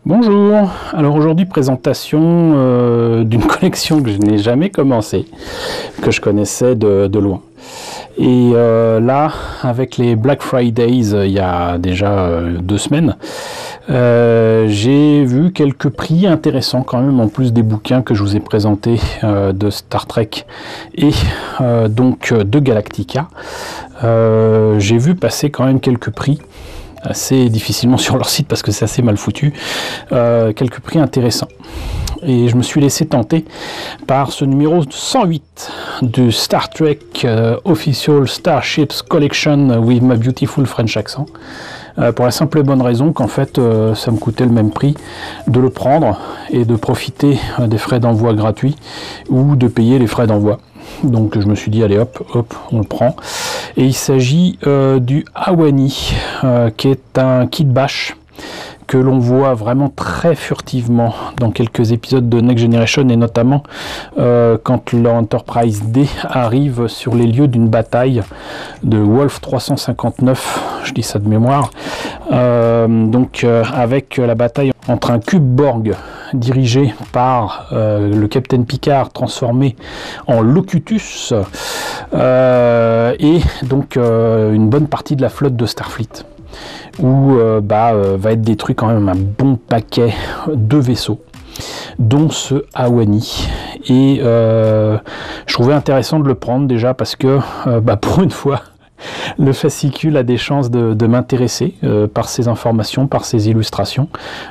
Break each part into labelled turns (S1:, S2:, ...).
S1: Bonjour, alors aujourd'hui présentation d'une collection que je n'ai jamais commencé, que je connaissais de loin. Et là, avec les Black Fridays, il y a déjà 2 semaines, j'ai vu quelques prix intéressants quand même, en plus des bouquins que je vous ai présentés de Star Trek et donc de Galactica. J'ai vu passer quand même quelques prix, assez difficilement sur leur site parce que c'est assez mal foutu, quelques prix intéressants. Et je me suis laissé tenter par ce numéro 108 du Star Trek Official Starships Collection with my beautiful French accent, pour la simple et bonne raison qu'en fait ça me coûtait le même prix de le prendre et de profiter des frais d'envoi gratuits ou de payer les frais d'envoi. Donc je me suis dit allez hop, on le prend. Et il s'agit du Ahwani, qui est un kit bash que l'on voit vraiment très furtivement dans quelques épisodes de Next Generation, et notamment quand l'Enterprise D arrive sur les lieux d'une bataille de Wolf 359, je dis ça de mémoire, avec la bataille entre un cube Borg dirigé par le Capitaine Picard transformé en Locutus et donc une bonne partie de la flotte de Starfleet, où va être détruit quand même un bon paquet de vaisseaux, dont ce Ahwani. Et je trouvais intéressant de le prendre déjà parce que pour une fois le fascicule a des chances de m'intéresser par ses informations, par ses illustrations,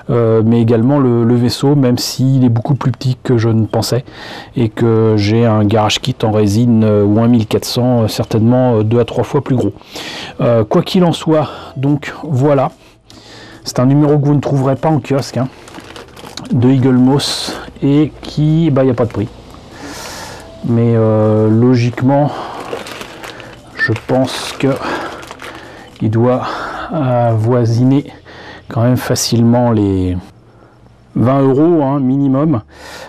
S1: mais également le vaisseau, même s'il est beaucoup plus petit que je ne pensais, et que j'ai un garage kit en résine ou un 1400 certainement 2 à 3 fois plus gros. Quoi qu'il en soit, donc voilà, c'est un numéro que vous ne trouverez pas en kiosque, de Eagle Moss, et qui, il n'y a pas de prix. Mais logiquement, je pense que il doit avoisiner quand même facilement les 20 € minimum.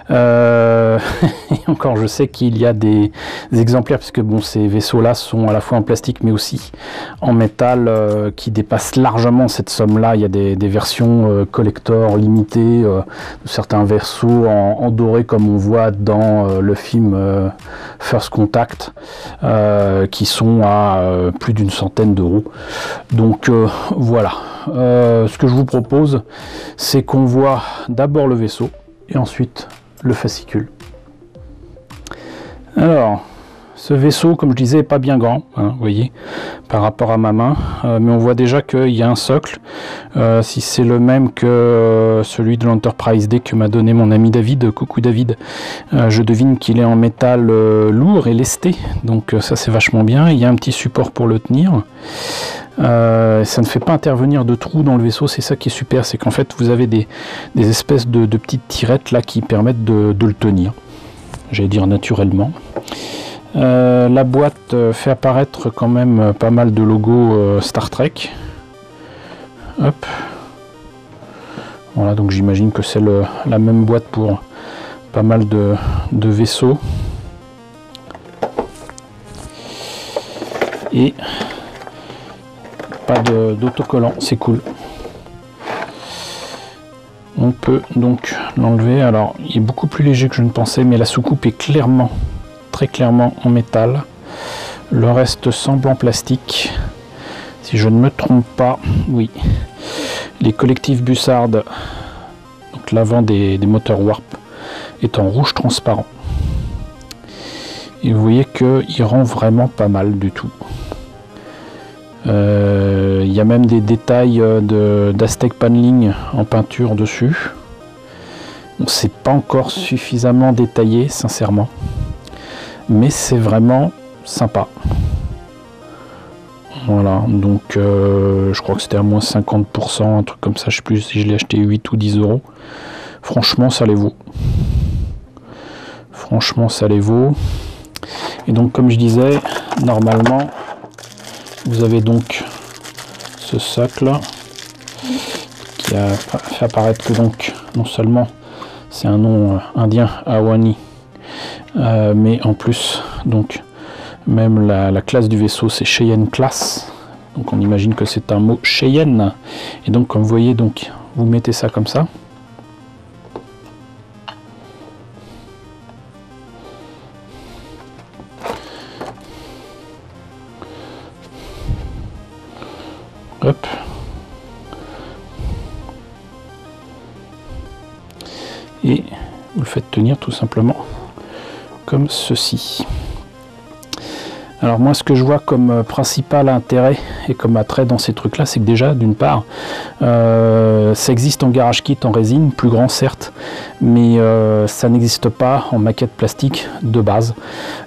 S1: Et encore, je sais qu'il y a des exemplaires, puisque bon, ces vaisseaux-là sont à la fois en plastique mais aussi en métal, qui dépassent largement cette somme-là. Il y a des versions collector limitées de certains vaisseaux en doré, comme on voit dans le film First Contact, qui sont à plus d'une centaine d'euros. Donc voilà. Ce que je vous propose, c'est qu'on voit d'abord le vaisseau et ensuite le fascicule. Alors, ce vaisseau, comme je disais, n'est pas bien grand, vous voyez, par rapport à ma main, mais on voit déjà qu'il y a un socle. Si c'est le même que celui de l'Enterprise D que m'a donné mon ami David, coucou David, je devine qu'il est en métal lourd et lesté, donc ça c'est vachement bien. Il y a un petit support pour le tenir. Ça ne fait pas intervenir de trous dans le vaisseau, c'est ça qui est super, c'est qu'en fait vous avez des espèces de petites tirettes là qui permettent de le tenir, j'allais dire naturellement. La boîte fait apparaître quand même pas mal de logos Star Trek. Hop. Voilà, donc j'imagine que c'est la même boîte pour pas mal de vaisseaux. Et pas d'autocollant, c'est cool. On peut donc l'enlever. Alors, il est beaucoup plus léger que je ne pensais, mais la soucoupe est clairement, très clairement en métal. Le reste semble en plastique. Si je ne me trompe pas, oui. Les collectifs Bussard, donc l'avant des moteurs Warp, est en rouge transparent. Et vous voyez qu'il rend vraiment pas mal du tout. Il y a même des détails d'Aztec paneling en peinture dessus. Bon, c'est pas encore suffisamment détaillé, sincèrement, mais c'est vraiment sympa. Voilà, donc je crois que c'était à moins 50%, un truc comme ça, je sais plus si je l'ai acheté 8 ou 10 €. Franchement, ça les vaut. Franchement, ça les vaut. Et donc, comme je disais, normalement, vous avez donc ce socle qui a fait apparaître que donc non seulement c'est un nom indien, Ahwani, mais en plus donc même la classe du vaisseau c'est Cheyenne class, donc on imagine que c'est un mot Cheyenne. Et donc comme vous voyez, donc vous mettez ça comme ça, tenir tout simplement comme ceci. Alors moi, ce que je vois comme principal intérêt et comme attrait dans ces trucs là, c'est que déjà, d'une part, ça existe en garage kit en résine, plus grand certes, mais ça n'existe pas en maquette plastique de base.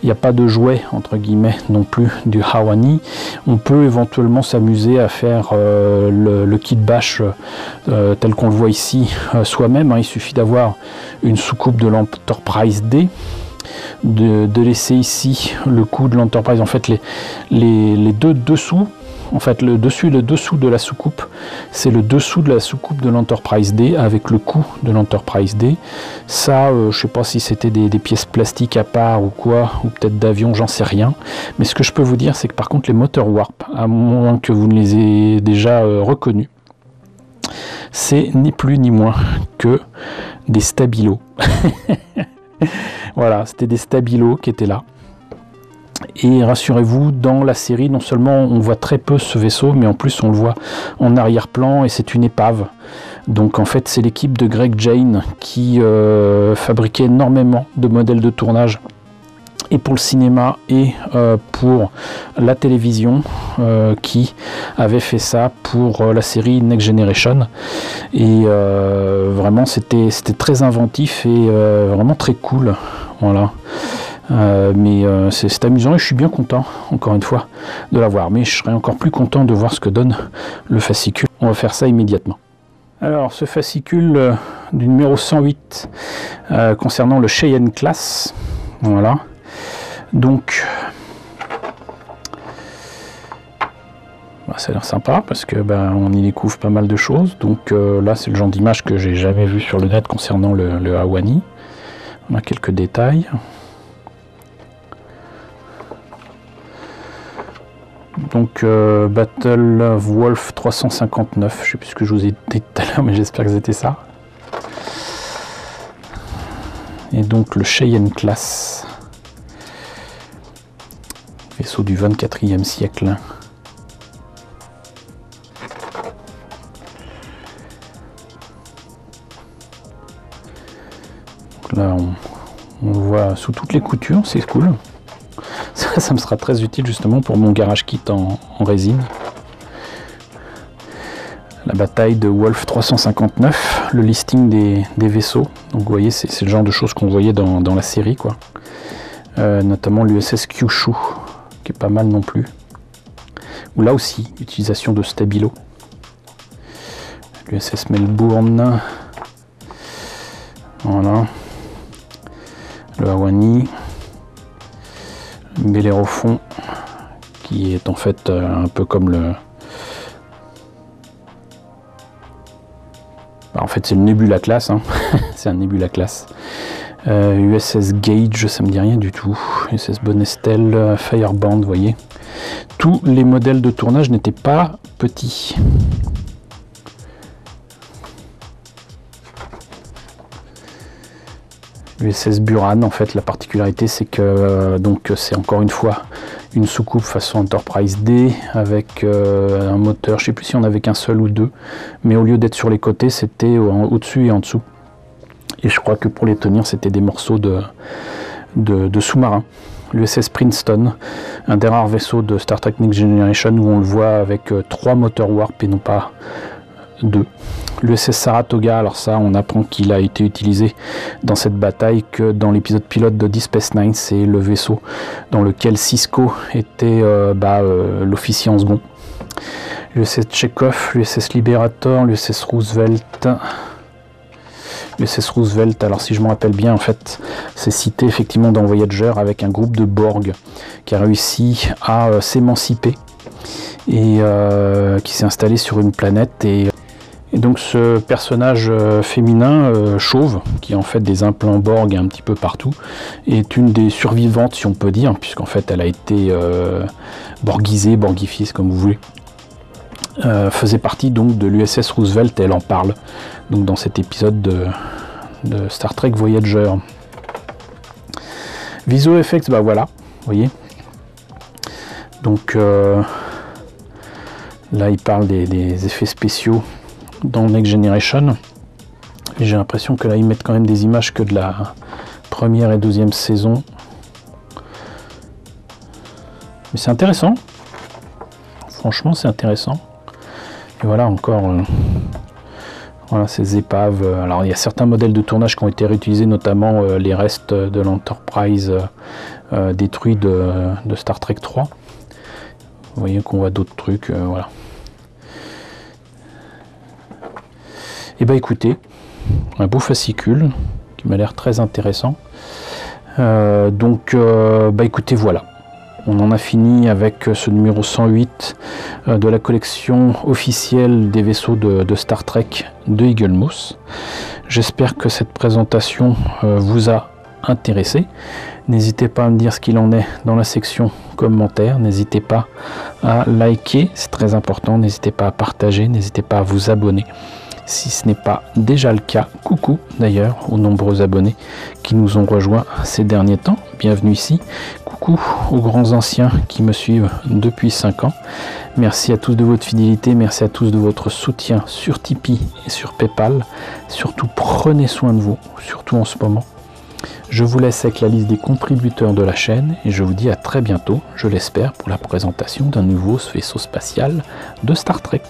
S1: Il n'y a pas de jouet entre guillemets non plus du Hawani. On peut éventuellement s'amuser à faire le kit bash tel qu'on le voit ici soi-même, hein. Il suffit d'avoir une soucoupe de l'Enterprise D, de laisser ici le cou de l'Enterprise, en fait les deux dessous, en fait le dessus et le dessous de la soucoupe, c'est le dessous de la soucoupe de l'Enterprise D avec le cou de l'Enterprise D. Ça, je sais pas si c'était des pièces plastiques à part ou quoi, ou peut-être d'avion, j'en sais rien. Mais ce que je peux vous dire, c'est que par contre les moteurs Warp, à moins que vous ne les ayez déjà reconnus, c'est ni plus ni moins que des stabilos. Voilà, c'était des stabilos qui étaient là. Et rassurez-vous, dans la série, non seulement on voit très peu ce vaisseau, mais en plus on le voit en arrière-plan et c'est une épave. Donc en fait, c'est l'équipe de Greg Jane qui fabriquait énormément de modèles de tournage, et pour le cinéma et pour la télévision, qui avait fait ça pour la série Next Generation. Et vraiment c'était très inventif et vraiment très cool. Voilà. Mais c'est amusant et je suis bien content, encore une fois, de l'avoir. Mais je serais encore plus content de voir ce que donne le fascicule. On va faire ça immédiatement. Alors, ce fascicule du numéro 108 concernant le Cheyenne Class. Voilà. Donc, ça a l'air sympa parce que on y découvre pas mal de choses. Donc là, c'est le genre d'image que j'ai jamais vu sur le net concernant le Hawani. On a quelques détails. Donc Battle Wolf 359, je sais plus ce que je vous ai dit tout à l'heure, mais j'espère que c'était ça. Et donc le Cheyenne Class, vaisseau du 24e siècle. Donc là, on le voit sous toutes les coutures, c'est cool. Ça me sera très utile justement pour mon garage kit en résine. La bataille de Wolf 359, le listing des vaisseaux. Donc vous voyez, c'est le genre de choses qu'on voyait dans la série, quoi. Notamment l'USS Kyushu, qui est pas mal non plus. Ou là aussi, utilisation de stabilo. L'USS Melbourne. Voilà. Le Hawani. Bellérophon, qui est en fait un peu comme le... en fait c'est le Nebula class, hein. C'est un Nebula class. USS Gage, ça me dit rien du tout. USS Bonestelle, Fireband, vous voyez. Tous les modèles de tournage n'étaient pas petits. USS Buran, en fait, la particularité, c'est que donc c'est encore une fois une soucoupe façon Enterprise D avec un moteur. Je ne sais plus si on avait qu'un seul ou deux, mais au lieu d'être sur les côtés, c'était au-dessus et en dessous. Et je crois que pour les tenir, c'était des morceaux de sous-marins. L'USS Princeton, un des rares vaisseaux de Star Trek Next Generation où on le voit avec 3 moteurs warp et non pas 2. L'USS Saratoga, alors ça on apprend qu'il a été utilisé dans cette bataille que dans l'épisode pilote de Deep Space Nine, c'est le vaisseau dans lequel Sisko était l'officier en second. L'USS Chekhov, l'USS Liberator, l'USS Roosevelt. L'USS Roosevelt, alors si je me rappelle bien, en fait, c'est cité effectivement dans Voyager avec un groupe de Borg qui a réussi à s'émanciper et qui s'est installé sur une planète. Et donc ce personnage féminin, chauve, qui a en fait des implants Borg un petit peu partout, est une des survivantes, si on peut dire, puisqu'en fait elle a été borgisée, borgifiée, c'est comme vous voulez. Faisait partie donc de l'USS Roosevelt, et elle en parle donc dans cet épisode de Star Trek Voyager. Visual Effects, bah voilà, vous voyez. Donc là il parle des effets spéciaux dans Next Generation. J'ai l'impression que là ils mettent quand même des images que de première et deuxième saison. Mais c'est intéressant. Franchement, c'est intéressant. Et voilà, encore... voilà, ces épaves. Alors, il y a certains modèles de tournage qui ont été réutilisés, notamment les restes de l'Enterprise détruit de Star Trek 3. Vous voyez qu'on voit d'autres trucs, voilà. Et bah écoutez, un beau fascicule qui m'a l'air très intéressant. Donc, bah écoutez, voilà. On en a fini avec ce numéro 108 de la collection officielle des vaisseaux de Star Trek de Eagle Moss. J'espère que cette présentation vous a intéressé. N'hésitez pas à me dire ce qu'il en est dans la section commentaires. N'hésitez pas à liker, c'est très important. N'hésitez pas à partager, n'hésitez pas à vous abonner. Si ce n'est pas déjà le cas, coucou d'ailleurs aux nombreux abonnés qui nous ont rejoints ces derniers temps. Bienvenue ici. Coucou aux grands anciens qui me suivent depuis 5 ans. Merci à tous de votre fidélité, merci à tous de votre soutien sur Tipeee et sur Paypal. Surtout prenez soin de vous, surtout en ce moment. Je vous laisse avec la liste des contributeurs de la chaîne et je vous dis à très bientôt, je l'espère, pour la présentation d'un nouveau vaisseau spatial de Star Trek.